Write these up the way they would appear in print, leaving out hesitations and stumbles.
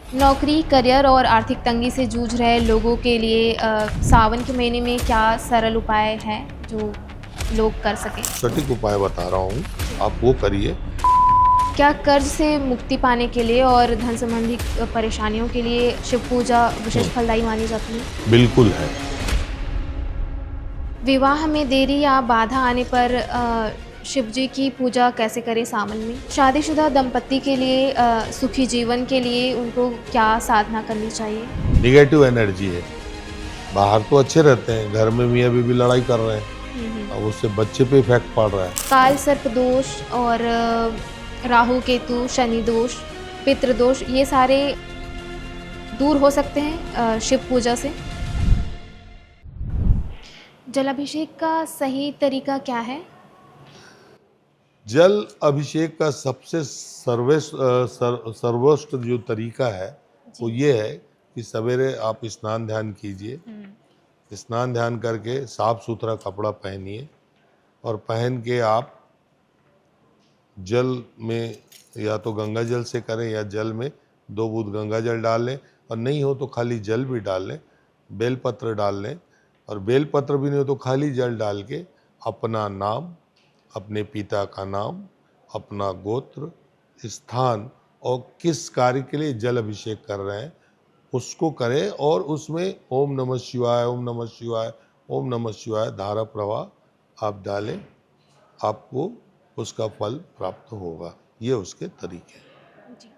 नौकरी, करियर और आर्थिक तंगी से जूझ रहे लोगों के लिए सावन के महीने में क्या सरल उपाय हैं जो लोग कर सकें? सटीक उपाय बता रहा हूँ, जी। आप वो करिए। क्या कर्ज से मुक्ति पाने के लिए और धन संबंधी परेशानियों के लिए शिव पूजा विशेष फलदायी मानी जाती है? बिल्कुल है। विवाह में देरी या बाधा आने पर शिव जी की पूजा कैसे करें सावन में? शादीशुदा दंपत्ति के लिए सुखी जीवन के लिए उनको क्या साधना करनी चाहिए? नेगेटिव एनर्जी है। बाहर तो अच्छे रहते हैं, घर में मियाँ बीवी लड़ाई कर रहे हैं, हुँ, हुँ। अब उससे बच्चे पे इफेक्ट पड़ रहा है। काल सर्प दोष और राहु केतु, शनि दोष, पितृ दोष ये सारे दूर हो सकते हैं शिव पूजा से। जलाभिषेक का सही तरीका क्या है? जल अभिषेक का सबसे सर्वोत्कृष्ट जो तरीका है वो जी। ये है कि सवेरे आप स्नान ध्यान कीजिए। हुँ। स्नान ध्यान करके साफ सुथरा कपड़ा पहनिए और पहन के आप जल में या तो गंगा जल से करें या जल में 2 बूंद गंगा जल डाल लें, और नहीं हो तो खाली जल भी डाल लें, बेलपत्र डाल लें, और बेलपत्र भी नहीं हो तो खाली जल डाल के अपना नाम, अपने पिता का नाम, अपना गोत्र, स्थान और किस कार्य के लिए जल अभिषेक कर रहे हैं उसको करें, और उसमें ओम नमः शिवाय, ओम नमः शिवाय, ओम नमः शिवाय धारा प्रवाह आप डालें, आपको उसका फल प्राप्त होगा। ये उसके तरीके हैं। जी।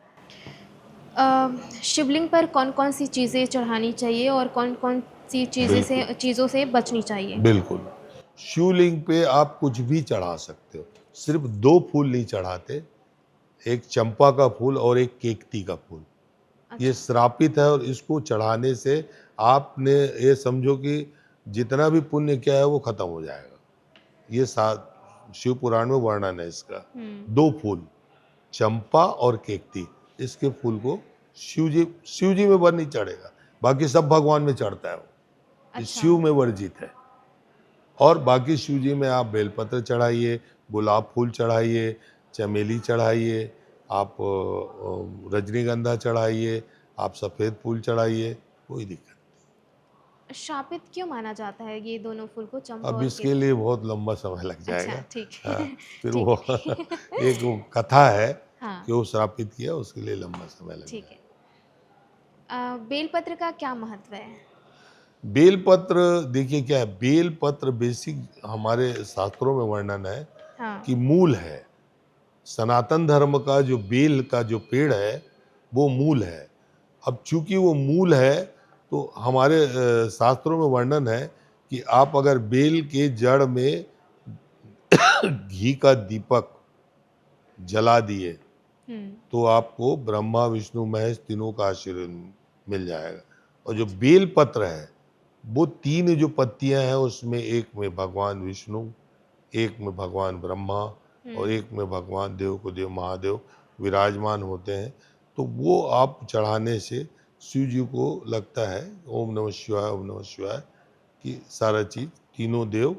शिवलिंग पर कौन-कौन सी चीज़ें चढ़ानी चाहिए और कौन-कौन सी बिल्कुल, चीज़ों से बचनी चाहिए? बिल्कुल। शिवलिंग पे आप कुछ भी चढ़ा सकते हो, सिर्फ 2 फूल नहीं चढ़ाते, एक चंपा का फूल और एक केकती का फूल। ये अच्छा। श्रापित है, और इसको चढ़ाने से आपने ये समझो कि जितना भी पुण्य किया है वो खत्म हो जाएगा। ये शिव पुराण में वर्णन है इसका। हुँ। 2 फूल, चंपा और केकती, इसके फूल को शिव जी में वर नहीं चढ़ेगा, बाकी सब भगवान में चढ़ता है वो, ये अच्छा। शिव में वर्जित है। और बाकी शिव जी में आप बेलपत्र चढ़ाइए, गुलाब फूल चढ़ाइए, चमेली चढ़ाइए, आप रजनीगंधा चढ़ाइए, आप सफ़ेद फूल चढ़ाइए, कोई दिक्कत। श्रापित क्यों माना जाता है ये दोनों फूल को चंपा अब और इसके केतकी? लिए बहुत लंबा समय लग अच्छा, जाएगा। ठीक हाँ, है। फिर ठीक वो है। एक वो कथा है हाँ, कि वो श्रापित किया, उसके लिए लंबा समय लग ठीक है। जाएगा। बेलपत्र का क्या महत्व है? बेलपत्र, देखिए क्या है, बेलपत्र बेसिक हमारे शास्त्रों में वर्णन है हाँ। कि मूल है। सनातन धर्म का जो बेल का जो पेड़ है वो मूल है। अब चूंकि वो मूल है तो हमारे शास्त्रों में वर्णन है कि आप अगर बेल के जड़ में घी का दीपक जला दिए हुँ। तो आपको ब्रह्मा विष्णु महेश तीनों का आशीर्वाद मिल जाएगा। और जो बेल पत्र है वो 3 जो पत्तियां हैं उसमें एक में भगवान विष्णु, एक में भगवान ब्रह्मा और हुँ। एक में भगवान देव को देव महादेव विराजमान होते हैं। तो वो आप चढ़ाने से शिव जी को लगता है ओम नमः शिवाय, ओम नमः शिवाय कि सारा चीज तीनों देव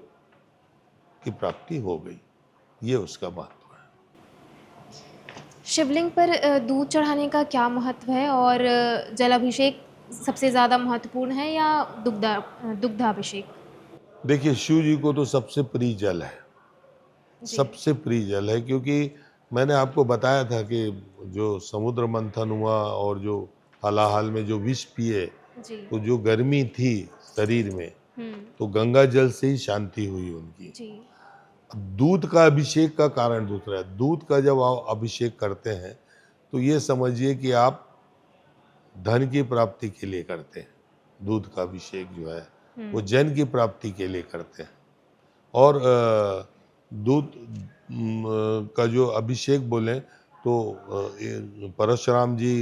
की प्राप्ति हो गई। ये उसका महत्व है। शिवलिंग पर दूध चढ़ाने का क्या महत्व है और जलाभिषेक सबसे ज़्यादा महत्वपूर्ण है या दुग्धाभिषेक? देखिए शिव जी को तो सबसे प्रिय जल है, जी। सबसे प्रिय जल है, क्योंकि मैंने आपको बताया था कि जो समुद्र मंथन हुआ और जो हलाहल में जो विष पिए जी। तो जो गर्मी थी शरीर में, हुँ। तो गंगा जल से ही शांति हुई उनकी। जी। अब दूध का अभिषेक का कारण दूसरा है। दूध का जब आप अभिषेक करते हैं तो ये समझिए कि आप धन की प्राप्ति के लिए करते हैं। दूध का अभिषेक जो है वो हुँ। जन की प्राप्ति के लिए करते हैं। और दूध का जो अभिषेक बोले तो परशुराम जी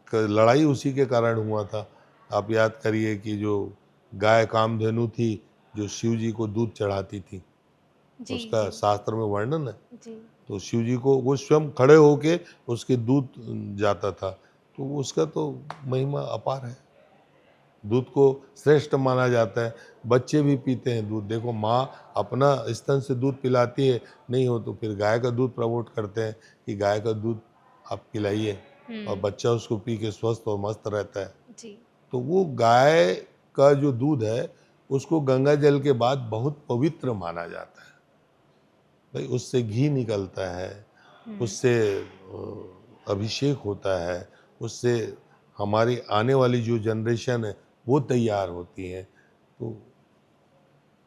का लड़ाई उसी के कारण हुआ था। आप याद करिए कि जो गाय कामधेनु थी जो शिव जी को दूध चढ़ाती थी, जी, उसका जी। शास्त्र में वर्णन है। जी। तो शिव जी को वो स्वयं खड़े होके उसके दूध जाता था, तो उसका तो महिमा अपार है। दूध को श्रेष्ठ माना जाता है। बच्चे भी पीते हैं दूध। देखो माँ अपना स्तन से दूध पिलाती है, नहीं हो तो फिर गाय का दूध प्रमोट करते हैं कि गाय का दूध आप पिलाइए। और बच्चा उसको पी के स्वस्थ और मस्त रहता है। जी। तो वो गाय का जो दूध है उसको गंगा जल के बाद बहुत पवित्र माना जाता है। भाई उससे घी निकलता है, उससे अभिषेक होता है, उससे हमारी आने वाली जो जनरेशन है वो तैयार होती है। तो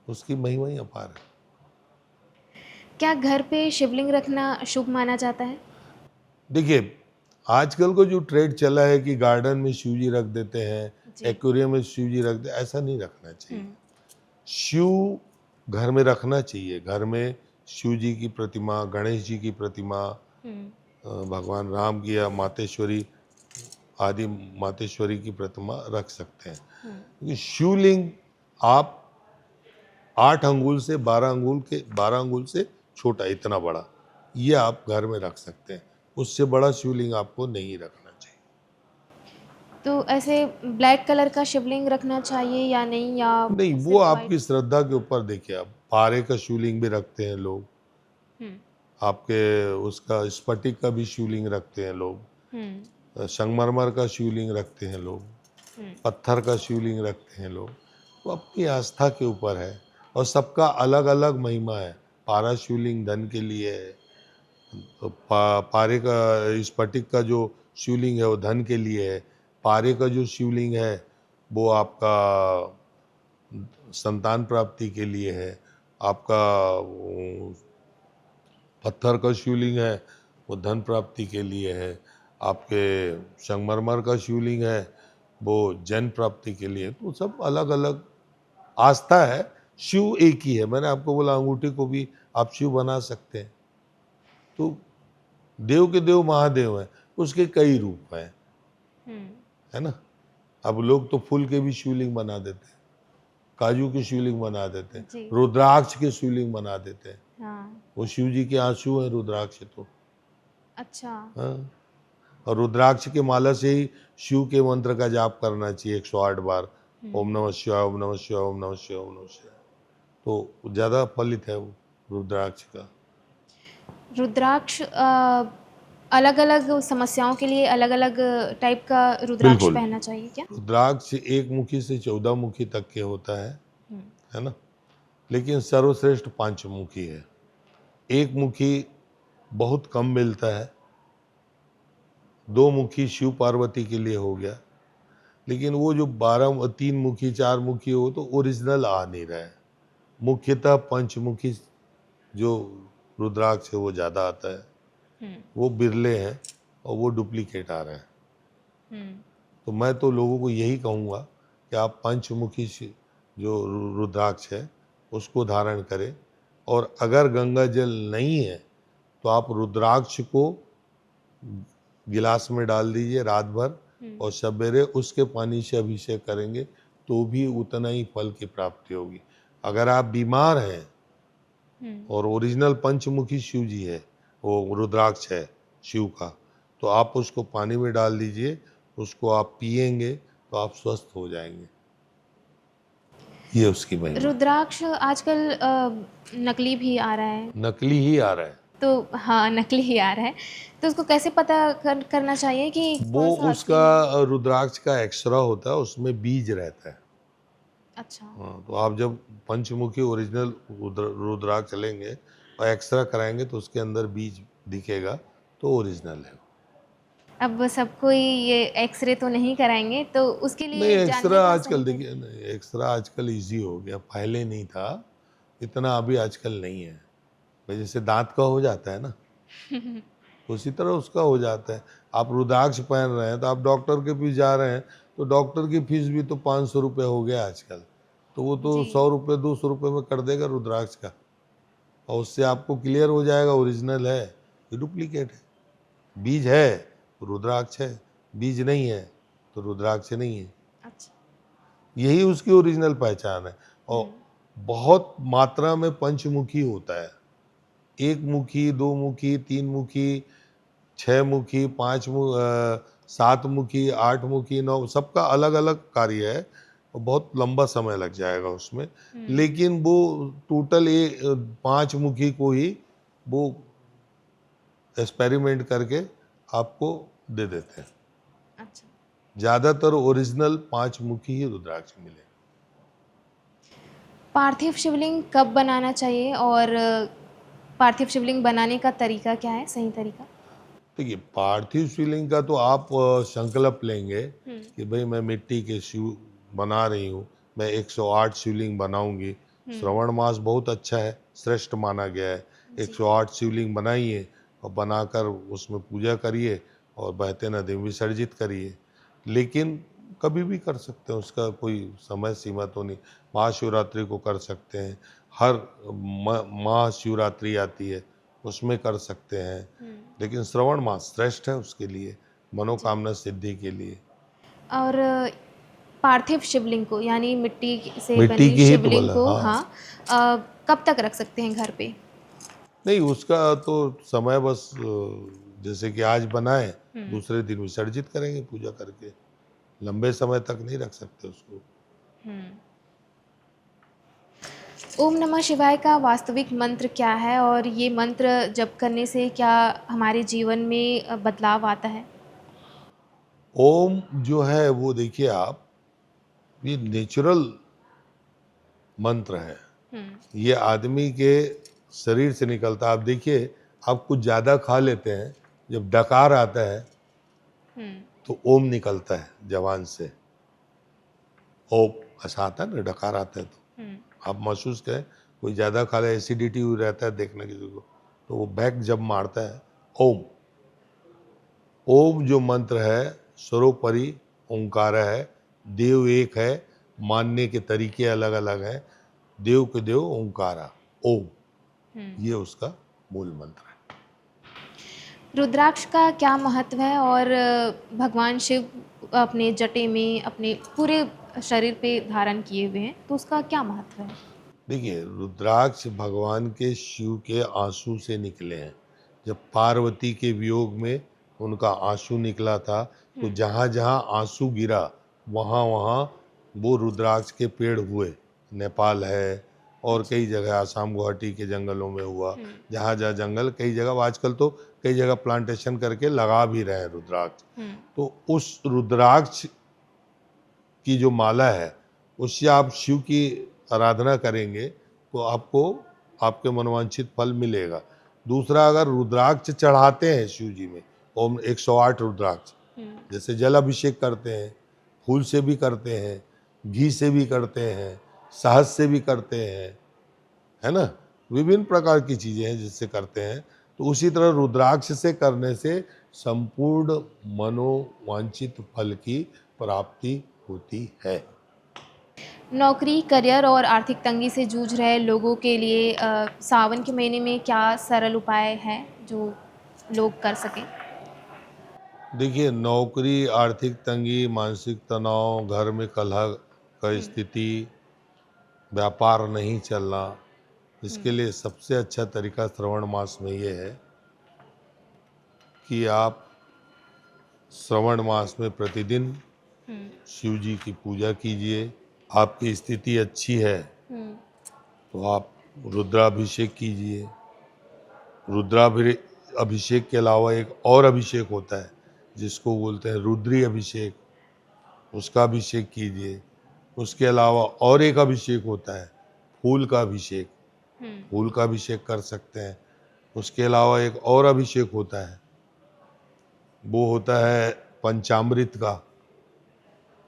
उसकी महिमा ही अपार है। क्या घर पे शिवलिंग रखना शुभ माना जाता है? देखिए, आजकल को जो ट्रेंड चला है कि गार्डन में शिव जी रख देते हैं, जी। एक्वेरियम में शिव जी रख दे, ऐसा नहीं रखना चाहिए। हुँ। शिव घर में रखना चाहिए। घर में शिव जी की प्रतिमा, गणेश जी की प्रतिमा, हुँ। भगवान राम की या मातेश्वरी आदि मातेश्वरी की प्रतिमा रख सकते हैं। हुँ। क्योंकि शिवलिंग आप 8 अंगुल से 12 अंगुल से छोटा, इतना बड़ा, ये आप घर में रख सकते हैं। उससे बड़ा शिवलिंग आपको नहीं रखना चाहिए। तो ऐसे ब्लैक कलर का शिवलिंग रखना चाहिए या नहीं, या नहीं, वो सिर्फ़ व्हाइट? आपकी श्रद्धा के ऊपर। देखिए, आप पारे का शिवलिंग भी रखते हैं लोग, हुँ। आपके उसका स्फटिक का भी शिवलिंग रखते हैं लोग, हुँ। संगमरमर का शिवलिंग रखते हैं लोग, हुँ। पत्थर का शिवलिंग रखते हैं लोग। वो अपनी आस्था के ऊपर है और सबका अलग अलग महिमा है। पारा शिवलिंग धन के लिए है, तो पारे का स्फटिक का जो शिवलिंग है वो धन के लिए है, पारे का जो शिवलिंग है वो आपका संतान प्राप्ति के लिए है, आपका पत्थर का शिवलिंग है वो धन प्राप्ति के लिए है, आपके संगमरमर का शिवलिंग है वो जन प्राप्ति के लिए। तो सब अलग अलग आस्था है। शिव एक ही है। मैंने आपको बोला अंगूठी को भी आप शिव बना सकते हैं। तो देव के देव महादेव हैं, उसके कई रूप हैं, हुँ। है ना। अब लोग तो फूल के भी शिवलिंग बना देते हैं, काजू के शिवलिंग बना देते हैं, जी। रुद्राक्ष के शिवलिंग बना देते हैं। हाँ। वो शिव जी के आंसू हैं रुद्राक्ष तो। अच्छा। हाँ, और रुद्राक्ष के माला से ही शिव के मंत्र का जाप करना चाहिए 108 बार। ओम नमः शिवाय, ओम नमः शिवाय, ओम नमः शिवाय, ओम नमः शिवाय। तो ज़्यादा फलित है वो रुद्राक्ष का। रुद्राक्ष अलग-अलग समस्याओं के लिए अलग-अलग टाइप का रुद्राक्ष बिल्कुल। पहनना चाहिए क्या? रुद्राक्ष एक मुखी से 14 मुखी तक के होता हुँ। है ना। लेकिन सर्वश्रेष्ठ पंचमुखी है। एक मुखी बहुत कम मिलता है, 2 मुखी शिव पार्वती के लिए हो गया। लेकिन वो जो 12 3 मुखी 4 मुखी हो तो ओरिजिनल आ नहीं रहा है। मुख्यतः पंचमुखी जो रुद्राक्ष है वो ज़्यादा आता है, हुँ। वो बिरले हैं और वो डुप्लीकेट आ रहे हैं। हुँ। तो मैं तो लोगों को यही कहूँगा कि आप पंचमुखी जो रुद्राक्ष है उसको धारण करें। और अगर गंगा जल नहीं है तो आप रुद्राक्ष को गिलास में डाल दीजिए रात भर, हुँ। और सवेरे उसके पानी से अभिषेक करेंगे तो भी उतना ही फल की प्राप्ति होगी। अगर आप बीमार हैं हुँ। और ओरिजिनल पंचमुखी शिव जी है, वो रुद्राक्ष है शिव का, तो आप उसको पानी में डाल दीजिए, उसको आप पिएंगे तो आप स्वस्थ हो जाएंगे। ये उसकी महिमा। रुद्राक्ष आजकल नकली भी आ रहा है। नकली ही आ रहा है। तो हाँ, नकली ही आ रहा है। तो उसको कैसे पता करना चाहिए कि वो कौन-सा असली है? उसका रुद्राक्ष का एक्सरा होता है, उसमें बीज रहता है। अच्छा। हाँ, तो आप जब पंचमुखी ओरिजिनल रुद्राक्ष लेंगे और एक्सरा कराएंगे तो उसके अंदर बीज दिखेगा, तो ओरिजिनल है। अब सब कोई ये एक्स-रे तो नहीं कराएँगे, तो उसके नहीं, लिए जानने एक्सरा का सही आजकल तरीका? देखिए, नहीं एक्सरा आजकल इजी हो गया, पहले नहीं था इतना, अभी आजकल नहीं है। भाई जैसे दांत का हो जाता है ना, उसी तरह उसका हो जाता है। आप रुद्राक्ष पहन रहे हैं तो आप डॉक्टर के पास जा रहे हैं, तो डॉक्टर की फीस भी तो 500 रुपये हो गया आजकल। तो वो तो जी। 100 रुपये 200 रुपये में कर देगा रुद्राक्ष का, और उससे आपको क्लियर हो जाएगा ओरिजिनल है कि डुप्लीकेट है। बीज है तो रुद्राक्ष है, बीज नहीं है तो रुद्राक्ष नहीं है। अच्छा। यही उसकी ओरिजिनल पहचान है। और हुँ। बहुत मात्रा में पंचमुखी होता है, एक मुखी, दो मुखी, तीन मुखी, 6 मुखी, 7 मुखी, 8 मुखी, 9, सबका अलग अलग कार्य है और बहुत लंबा समय लग जाएगा उसमें। हुँ। लेकिन वो टोटल 5 मुखी को ही वो एक्सपेरिमेंट करके आपको दे देते हैं। अच्छा। ज़्यादातर ओरिजिनल 5 मुखी ही रुद्राक्ष मिले। पार्थिव शिवलिंग कब बनाना चाहिए और पार्थिव शिवलिंग बनाने का तरीका क्या है, सही तरीका? देखिए, पार्थिव शिवलिंग का तो आप संकल्प लेंगे हुँ। कि भाई मैं मिट्टी के शिव बना रही हूँ, मैं 108 शिवलिंग बनाऊंगी। हुँ। श्रवण मास बहुत अच्छा है, श्रेष्ठ माना गया है। जी। 108 शिवलिंग बनाइए और बनाकर उसमें पूजा करिए और बहते नदी में विसर्जित करिए। लेकिन कभी भी कर सकते हैं, उसका कोई समय सीमा तो नहीं। महाशिवरात्रि को कर सकते हैं, हर महाशिवरात्रि आती है उसमें कर सकते हैं। हुँ। लेकिन श्रवण मास श्रेष्ठ है उसके लिए, जी। मनोकामना सिद्धि के लिए। और पार्थिव शिवलिंग को यानी मिट्टी से मिट्टी बनी की ही तो शिवलिंग बोला, को, हाँ। हाँ, कब तक रख सकते हैं घर पे? नहीं, उसका तो समय बस जैसे कि आज बनाए, हुँ। दूसरे दिन विसर्जित करेंगे पूजा करके। लंबे समय तक नहीं रख सकते उसको। हुँ। ओम नमः शिवाय का वास्तविक मंत्र क्या है और ये मंत्र जप करने से क्या हमारे जीवन में बदलाव आता है? ओम जो है वो देखिए आप, ये नेचुरल मंत्र है। हुँ। ये आदमी के शरीर से निकलता है। आप देखिए, आप कुछ ज़्यादा खा लेते हैं, जब डकार आता है हुँ। तो ओम निकलता है जबान से। ओम ऐसा आता है ना, डकार आता है हुँ। तो आप महसूस करें, कोई ज़्यादा खा ले, एसिडिटी हुई रहता है देखने किसी को, तो वो बैक जब मारता है, ओम। ओम जो मंत्र है सर्वोपरि ओंकार है, देव एक है, मानने के तरीके अलग अलग हैं। देव के देव ओंकारा, ओम, हुँ। ये उसका मूल मंत्र है। रुद्राक्ष का क्या महत्व है और भगवान शिव अपने जटे में अपने पूरे शरीर पे धारण किए हुए हैं, तो उसका क्या महत्व है? देखिए, रुद्राक्ष भगवान के शिव के आंसू से निकले हैं। जब पार्वती के वियोग में उनका आंसू निकला था, तो जहाँ जहाँ आंसू गिरा वहाँ वहाँ वो रुद्राक्ष के पेड़ हुए। नेपाल है और अच्छा। कई जगह, आसाम गुवाहाटी के जंगलों में हुआ। हुँ। जहाँ जहाँ जंगल, कई जगह आजकल तो कई जगह प्लांटेशन करके लगा भी रहे हैं रुद्राक्ष। हुँ। तो उस रुद्राक्ष की जो माला है, उससे आप शिव की आराधना करेंगे तो आपको आपके मनोवांछित फल मिलेगा। दूसरा, अगर रुद्राक्ष चढ़ाते हैं शिव जी में, ओम 108 रुद्राक्ष, हुँ। जैसे जल अभिषेक करते हैं, फूल से भी करते हैं, घी से भी करते हैं, शहद से भी करते हैं, है ना, विभिन्न प्रकार की चीजें हैं जिससे करते हैं। तो उसी तरह रुद्राक्ष से करने से संपूर्ण मनोवांछित फल की प्राप्ति होती है। नौकरी, करियर और आर्थिक तंगी से जूझ रहे लोगों के लिए सावन के महीने में क्या सरल उपाय हैं जो लोग कर सकें? देखिए, नौकरी, आर्थिक तंगी, मानसिक तनाव, घर में कलह का हुँ। स्थिति, व्यापार नहीं चलना, हुँ। इसके लिए सबसे अच्छा तरीका श्रवण मास में ये है कि आप श्रवण मास में प्रतिदिन हुँ। शिव जी की पूजा कीजिए। आपकी स्थिति अच्छी है हुँ। तो आप रुद्राभिषेक कीजिए। अभिषेक के अलावा एक और अभिषेक होता है जिसको बोलते हैं रुद्री अभिषेक, उसका अभिषेक कीजिए। उसके अलावा और एक अभिषेक होता है फूल का अभिषेक, हुँ। फूल का अभिषेक कर सकते हैं। उसके अलावा एक और अभिषेक होता है, वो होता है पंचामृत का,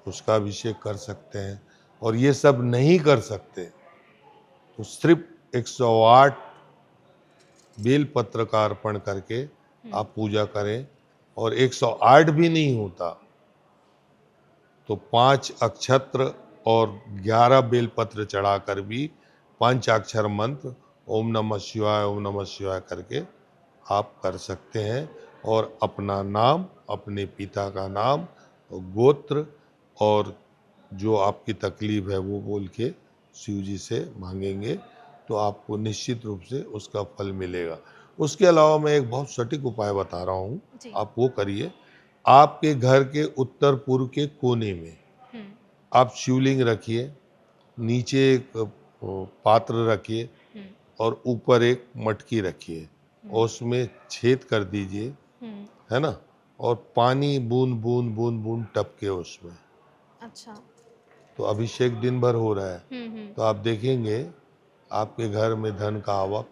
उसका अभिषेक कर सकते हैं। और ये सब नहीं कर सकते तो सिर्फ 108 बेल पत्र का अर्पण करके आप पूजा करें। और 108 भी नहीं होता तो 5 अक्षत्र और 11 बेल पत्र चढ़ाकर भी पंचाक्षर मंत्र ओम नमः शिवाय, ओम नमः शिवाय करके आप कर सकते हैं। और अपना नाम, अपने पिता का नाम, गोत्र और जो आपकी तकलीफ है वो बोल के शिव जी से मांगेंगे तो आपको निश्चित रूप से उसका फल मिलेगा। उसके अलावा मैं एक बहुत सटीक उपाय बता रहा हूँ, जी। आप वो करिए। आपके घर के उत्तर पूर्व के कोने में हुँ। आप शिवलिंग रखिए, नीचे एक पात्र रखिए हुँ। और ऊपर एक मटकी रखिए हुँ। और उसमें छेद कर दीजिए, हुँ। है ना। और पानी बूंद बूंद बूंद बूंद टपके उसमें। अच्छा। तो अभिषेक दिन भर हो रहा है, हम्म। तो आप देखेंगे आपके घर में धन का आवक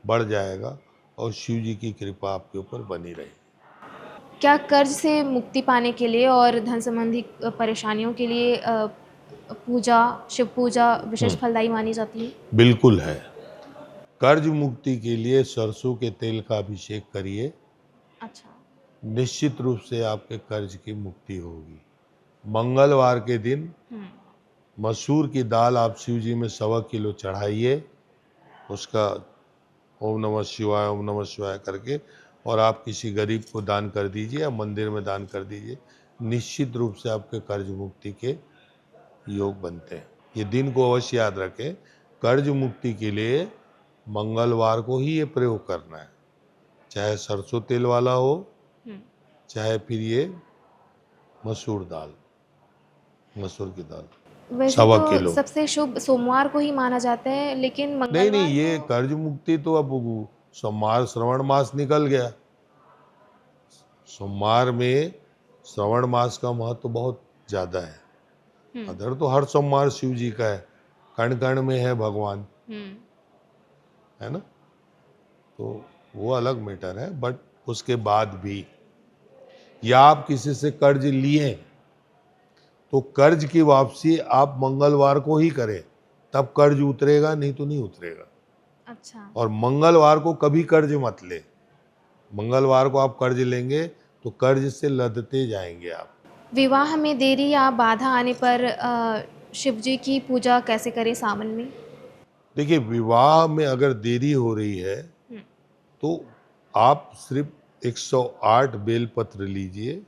बढ़ जाएगा और शिव जी की कृपा आपके ऊपर बनी रहेगी। क्या कर्ज से मुक्ति पाने के लिए और धन संबंधी परेशानियों के लिए पूजा, शिव पूजा विशेष फलदायी मानी जाती है? बिल्कुल है। कर्ज मुक्ति के लिए सरसों के तेल का अभिषेक करिए, अच्छा। निश्चित रूप से आपके कर्ज की मुक्ति होगी। मंगलवार के दिन मसूर की दाल आप शिव जी में 1.25 किलो चढ़ाइए, उसका ओम नमः शिवाय ओम नमः शिवाय करके, और आप किसी गरीब को दान कर दीजिए या मंदिर में दान कर दीजिए। निश्चित रूप से आपके कर्ज मुक्ति के योग बनते हैं। ये दिन को अवश्य याद रखें, कर्ज मुक्ति के लिए मंगलवार को ही ये प्रयोग करना है, चाहे सरसों तेल वाला हो, चाहे फिर ये मसूर की दाल वैसे 1.25 तो किलो। सबसे शुभ सोमवार को ही माना जाता है, लेकिन नहीं नहीं, मंगलवार ये को कर्ज मुक्ति तो अब सोमवार श्रवण मास निकल गया। सोमवार में श्रवण मास का महत्व बहुत ज्यादा है। अदर तो हर सोमवार शिव जी का है, कण कण में है भगवान, है ना, तो वो अलग मैटर है। बट उसके बाद भी, या आप किसी से कर्ज लिए तो कर्ज की वापसी आप मंगलवार को ही करें, तब कर्ज उतरेगा, नहीं तो नहीं उतरेगा। अच्छा। और मंगलवार को कभी कर्ज मत ले। मंगलवार को आप कर्ज लेंगे तो कर्ज से लदते जाएंगे आप। विवाह में देरी या बाधा आने पर शिव जी की पूजा कैसे करें सावन में? देखिए, विवाह में अगर देरी हो रही है तो आप सिर्फ 108 बेलपत्र लीजिए,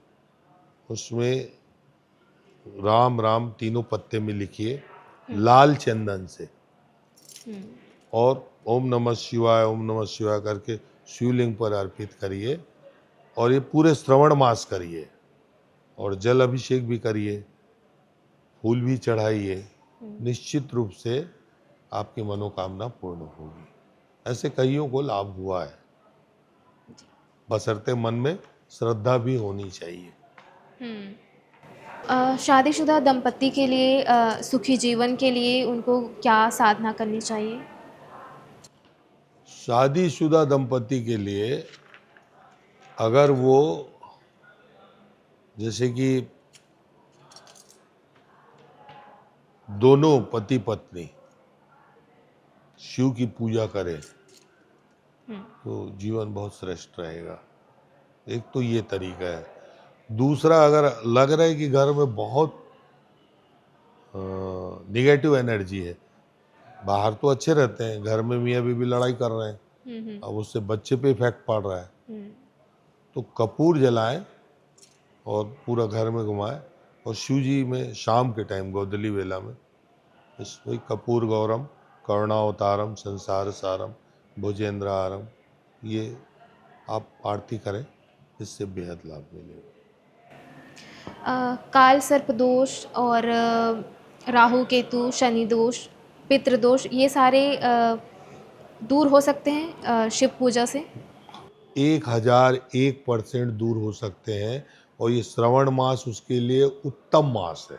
उसमें राम राम तीनों पत्ते में लिखिए लाल चंदन से, और ओम नमः शिवाय करके शिवलिंग पर अर्पित करिए, और ये पूरे श्रवण मास करिए, और जल अभिषेक भी करिए, फूल भी चढ़ाइए। निश्चित रूप से आपकी मनोकामना पूर्ण होगी। ऐसे कईयों को लाभ हुआ है, बशर्ते मन में श्रद्धा भी होनी चाहिए। शादीशुदा दंपति के लिए सुखी जीवन के लिए उनको क्या साधना करनी चाहिए? शादीशुदा दंपति के लिए अगर वो, जैसे कि दोनों पति पत्नी शिव की पूजा करें तो जीवन बहुत श्रेष्ठ रहेगा। एक तो ये तरीका है। दूसरा, अगर लग रहा है कि घर में बहुत निगेटिव एनर्जी है, बाहर तो अच्छे रहते हैं, घर में मियाँ बीवी लड़ाई कर रहे हैं, अब उससे बच्चे पे इफेक्ट पड़ रहा है, तो कपूर जलाएं और पूरा घर में घुमाएं, और शिव जी में शाम के टाइम गोदली वेला में वही कपूर गौरम करुणावतारम संसार सारम भुजेंद्रहारम, ये आप आरती करें, इससे बेहद लाभ मिलेगा। काल सर्प दोष और राहु केतु शनि दोष, पितृदोष, ये सारे दूर हो सकते हैं शिव पूजा से? 1001% दूर हो सकते हैं, और ये श्रवण मास उसके लिए उत्तम मास है।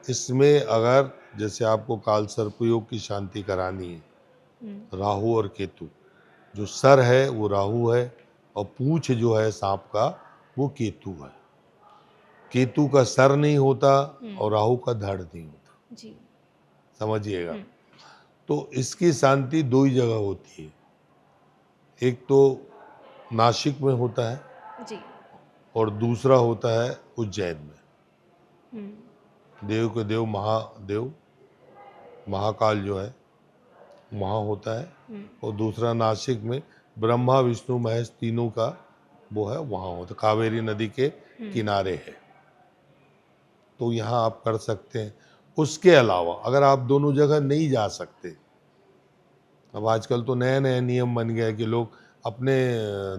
इसमें अगर जैसे आपको काल सर्पयोग की शांति करानी है, राहु और केतु, जो सर है वो राहु है, और पूंछ जो है सांप का वो केतु है। केतु का सर नहीं होता और राहु का धड़ नहीं होता, जी। समझिएगा। तो इसकी शांति दो ही जगह होती है, एक तो नासिक में होता है जी। और दूसरा होता है उज्जैन में। देव के देव महादेव महाकाल जो है वहाँ होता है, और दूसरा नासिक में ब्रह्मा विष्णु महेश तीनों का वो है, वहाँ होता है, कावेरी नदी के किनारे है। तो यहाँ आप कर सकते हैं। उसके अलावा अगर आप दोनों जगह नहीं जा सकते, अब आजकल तो नए नए नियम बन गए कि लोग अपने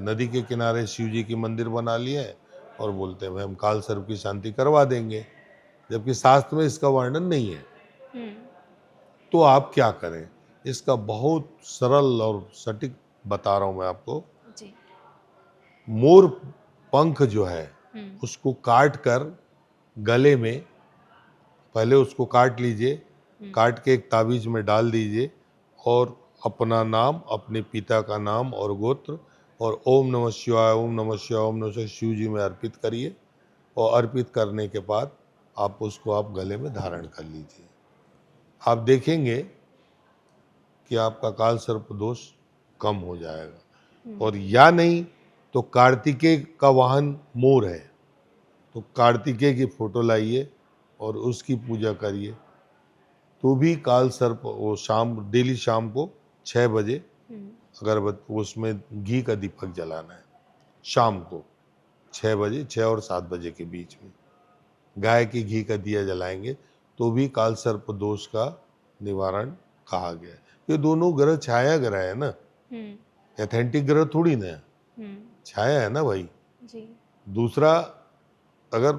नदी के किनारे शिव जी की मंदिर बना लिए हैं और बोलते हैं भाई हम काल सर्प की शांति करवा देंगे, जबकि शास्त्र में इसका वर्णन नहीं है। तो आप क्या करें, इसका बहुत सरल और सटीक बता रहा हूं मैं आपको। जी। मोर पंख जो है उसको काट कर गले में, पहले उसको काट लीजिए, काट के एक ताबीज में डाल दीजिए और अपना नाम, अपने पिता का नाम और गोत्र और ओम नमः शिवाय, ओम नमः शिवाय, ओम नमः शिवाय शिव जी में अर्पित करिए। और अर्पित करने के बाद आप उसको आप गले में धारण कर लीजिए। आप देखेंगे कि आपका काल सर्प दोष कम हो जाएगा। और या नहीं तो कार्तिकेय का वाहन मोर है, तो कार्तिकेय की फोटो लाइए और उसकी पूजा करिए, तो भी काल सर्प, वो शाम, डेली शाम को 6 बजे अगरबत्ती, उसमें घी का दीपक जलाना है। शाम को 6 बजे, 6 और 7 बजे के बीच में गाय के घी का दिया जलाएंगे तो भी काल सर्प दोष का निवारण कहा गया है। ये दोनों ग्रह छाया ग्रह है ना, एथेंटिक ग्रह थोड़ी ना है, छाया है ना भाई जी। दूसरा, अगर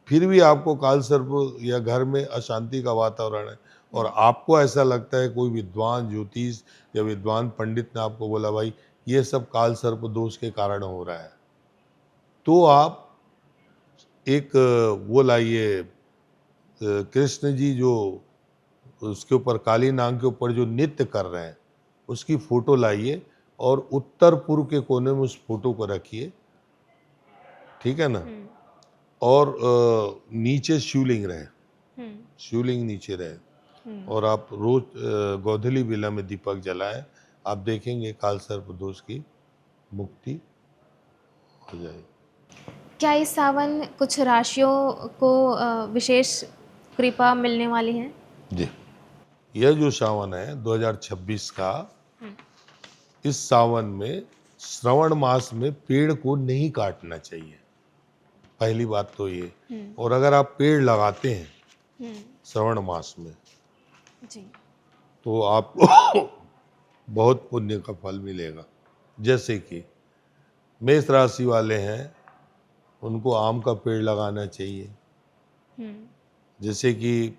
फिर भी आपको काल सर्प या घर में अशांति का वातावरण है और आपको ऐसा लगता है कोई विद्वान ज्योतिष या विद्वान पंडित ने आपको बोला भाई ये सब काल सर्प दोष के कारण हो रहा है, तो आप एक वो लाइए, कृष्ण जी जो उसके ऊपर, काली नाग के ऊपर जो नृत्य कर रहे हैं उसकी फोटो लाइए और उत्तर पूर्व के कोने में उस फोटो को रखिए, ठीक है ना। और नीचे शिवलिंग रहे, शिवलिंग नीचे रहे और आप रोज गोधूली बेला में दीपक जलाएं, आप देखेंगे काल सर्प दोष की मुक्ति हो जाएगी। क्या इस सावन कुछ राशियों को विशेष कृपा मिलने वाली है? जी, यह जो सावन है 2026 का, इस सावन में श्रवण मास में पेड़ को नहीं काटना चाहिए, पहली बात तो ये। और अगर आप पेड़ लगाते हैं श्रवण मास में जी। तो आपको बहुत पुण्य का फल मिलेगा। जैसे कि मेष राशि वाले हैं उनको आम का पेड़ लगाना चाहिए। जैसे कि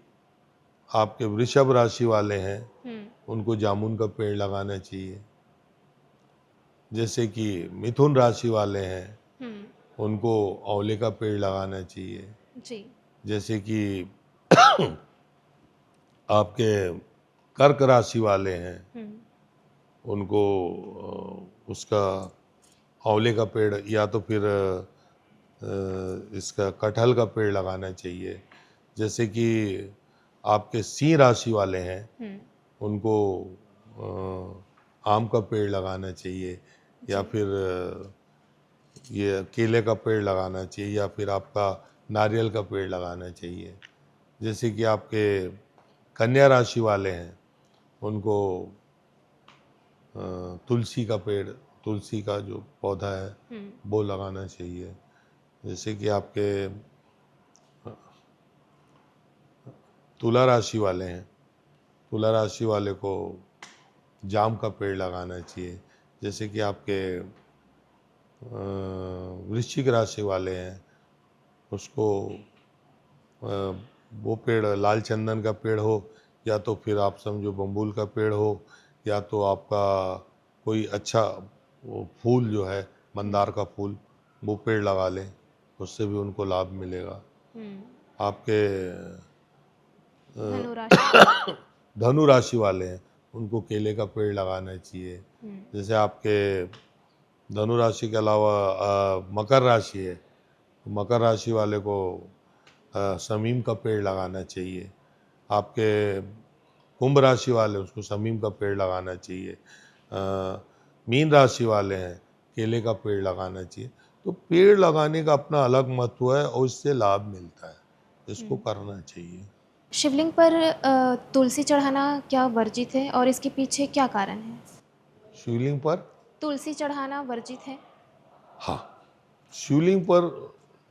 आपके वृषभ राशि वाले हैं उनको जामुन का पेड़ लगाना चाहिए। जैसे कि मिथुन राशि वाले हैं उनको आंवले का पेड़ लगाना चाहिए जी। जैसे कि आपके कर्क राशि वाले हैं उनको उसका आंवले का पेड़ या तो फिर इसका कटहल का पेड़ लगाना चाहिए। जैसे कि आपके सिंह राशि वाले हैं उनको आम का पेड़ लगाना चाहिए या फिर ये केले का पेड़ लगाना चाहिए या फिर आपका नारियल का पेड़ लगाना चाहिए। जैसे कि आपके कन्या राशि वाले हैं उनको तुलसी का पेड़, तुलसी का जो पौधा है वो लगाना चाहिए। जैसे कि आपके तुला राशि वाले हैं, तुला राशि वाले को जाम का पेड़ लगाना चाहिए। जैसे कि आपके वृश्चिक राशि वाले हैं उसको वो पेड़, लाल चंदन का पेड़ हो या तो फिर आप समझो बम्बूल का पेड़ हो या तो आपका कोई अच्छा वो फूल जो है मंदार का फूल, वो पेड़ लगा लें, उससे भी उनको लाभ मिलेगा। आपके धनु राशि वाले हैं उनको केले का पेड़ लगाना चाहिए। जैसे आपके धनु राशि के अलावा मकर राशि है, मकर राशि वाले को समीम का पेड़ लगाना चाहिए। आपके कुंभ राशि वाले उसको समीम का पेड़ लगाना चाहिए। मीन राशि वाले हैं केले का पेड़ लगाना चाहिए। तो पेड़ लगाने का अपना अलग महत्व है और इससे लाभ मिलता है, इसको करना चाहिए। शिवलिंग पर तुलसी चढ़ाना क्या वर्जित है और इसके पीछे क्या कारण है? शिवलिंग पर तुलसी चढ़ाना वर्जित है? हाँ, शिवलिंग पर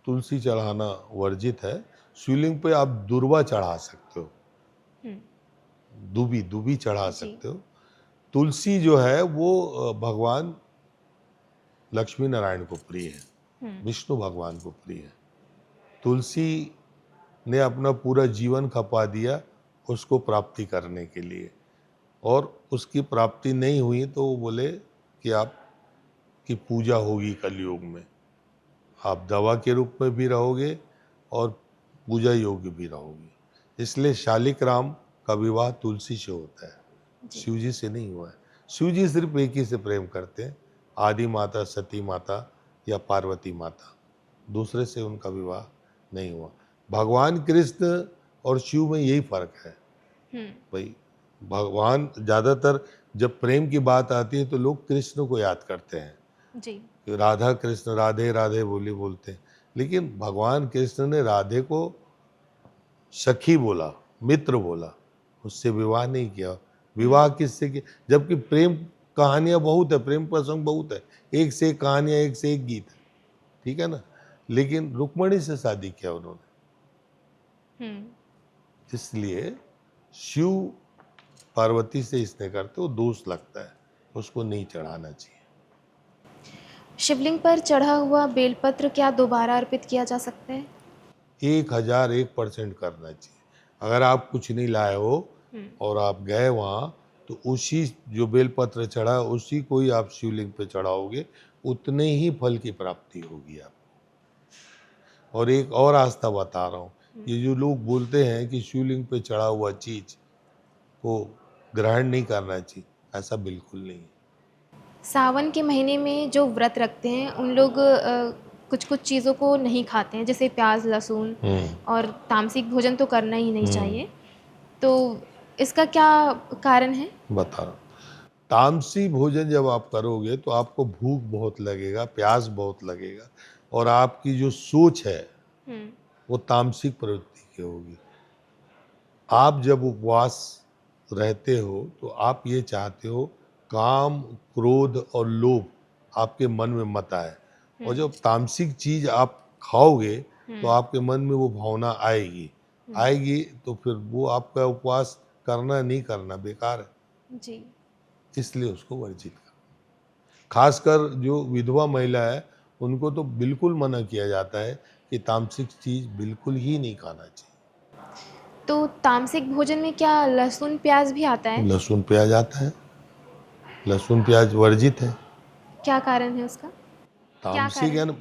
तुलसी चढ़ाना वर्जित है। शिवलिंग पे आप दुर्वा चढ़ा सकते हो, दूबी चढ़ा सकते हो। तुलसी जो है वो भगवान लक्ष्मी नारायण को प्रिय है, विष्णु भगवान को प्रिय है। तुलसी ने अपना पूरा जीवन खपा दिया उसको प्राप्ति करने के लिए, और उसकी प्राप्ति नहीं हुई तो वो बोले कि आप की पूजा होगी कलयुग में, आप दवा के रूप में भी रहोगे और पूजा योग्य भी रहोगे। इसलिए शालिग्राम का विवाह तुलसी से होता है, जी। शिव जी से नहीं हुआ है। शिव जी सिर्फ एक ही से प्रेम करते हैं, आदि माता, सती माता या पार्वती माता, दूसरे से उनका विवाह नहीं हुआ। भगवान कृष्ण और शिव में यही फर्क है भाई। भगवान ज़्यादातर जब प्रेम की बात आती है तो लोग कृष्ण को याद करते हैं, जी। राधा कृष्ण, राधे राधे बोली बोलते हैं, लेकिन भगवान कृष्ण ने राधे को सखी बोला, मित्र बोला, उससे विवाह नहीं किया। विवाह किससे किया? जबकि प्रेम कहानियां बहुत है, प्रेम प्रसंग बहुत है, एक से एक कहानियां, एक से एक गीत है, ठीक है ना, लेकिन रुक्मणी से शादी किया उन्होंने। इसलिए शिव पार्वती से स्नेह करते, वो दोष लगता है, उसको नहीं चढ़ाना चाहिए। शिवलिंग पर चढ़ा हुआ बेलपत्र क्या दोबारा अर्पित किया जा सकता है? 1001% करना चाहिए। अगर आप कुछ नहीं लाए हो और आप गए वहाँ, तो उसी जो बेलपत्र चढ़ा है उसी को ही आप शिवलिंग पे चढ़ाओगे, उतने ही फल की प्राप्ति होगी आपको। और एक और आस्था बता रहा हूँ, ये जो लोग बोलते हैं कि शिवलिंग पे चढ़ा हुआ चीज को ग्रहण नहीं करना चाहिए, ऐसा बिल्कुल नहीं है। सावन के महीने में जो व्रत रखते हैं उन लोग कुछ कुछ चीज़ों को नहीं खाते हैं, जैसे प्याज, लहसुन और तामसिक भोजन तो करना ही नहीं चाहिए। तो इसका क्या कारण है? बता रहा हूँ, तामसी भोजन जब आप करोगे तो आपको भूख बहुत लगेगा, प्यास बहुत लगेगा, और आपकी जो सोच है वो तामसिक प्रवृत्ति की होगी। आप जब उपवास रहते हो तो आप ये चाहते हो काम, क्रोध और लोभ आपके मन में मत आए, और जब तामसिक चीज आप खाओगे तो आपके मन में वो भावना आएगी तो फिर वो आपका उपवास करना नहीं करना बेकार है। जी। इसलिए उसको वर्जित करो। खासकर जो विधवा महिला है उनको तो बिल्कुल मना किया जाता है कि तामसिक चीज बिल्कुल ही नहीं खाना चाहिए। तो तामसिक भोजन में क्या लहसुन, प्याज भी आता है? लहसुन प्याज आता है, लहसुन प्याज वर्जित है। क्या कारण है उसका? क्या तामसिक कारण है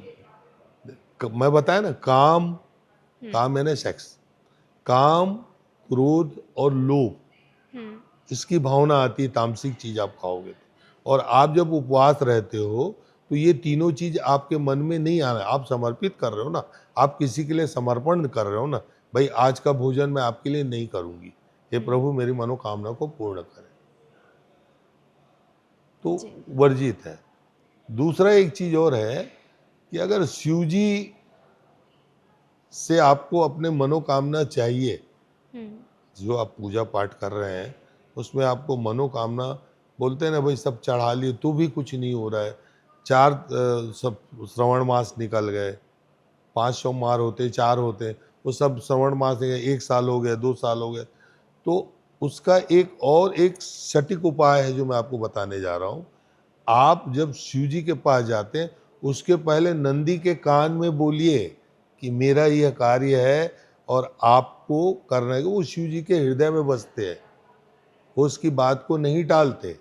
है? ना, मैं बताया ना, काम, काम है ना सेक्स, काम, क्रोध और लोभ, इसकी भावना आती है तामसिक चीज आप खाओगे तो। और आप जब उपवास रहते हो तो ये तीनों चीज आपके मन में नहीं आना, आप समर्पित कर रहे हो ना, आप किसी के लिए समर्पण कर रहे हो ना, भाई आज का भोजन मैं आपके लिए नहीं करूंगी, हे प्रभु मेरी मनोकामना को पूर्ण करें, तो जी। वर्जित है। दूसरा एक चीज और है कि अगर शिव जी से आपको अपने मनोकामना चाहिए, जो आप पूजा पाठ कर रहे हैं उसमें आपको मनोकामना, बोलते हैं ना भाई सब चढ़ा लिए तो भी कुछ नहीं हो रहा है, सब श्रवण मास निकल गए, 5 सोमवार होते, 4 होते, वो सब श्रवण मास निकल गए, 1 साल हो गया, 2 साल हो गए, तो उसका एक सटीक उपाय है जो मैं आपको बताने जा रहा हूँ। आप जब शिव जी के पास जाते हैं उसके पहले नंदी के कान में बोलिए कि मेरा यह कार्य है और आपको करना है। वो शिव जी के हृदय में बसते हैं, वो उसकी बात को नहीं टालते।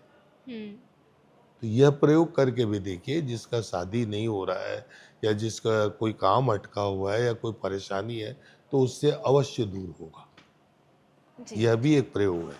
तो यह प्रयोग करके भी देखिए, जिसका शादी नहीं हो रहा है या जिसका कोई काम अटका हुआ है या कोई परेशानी है तो उससे अवश्य दूर होगा। जी। यह भी एक प्रयोग है।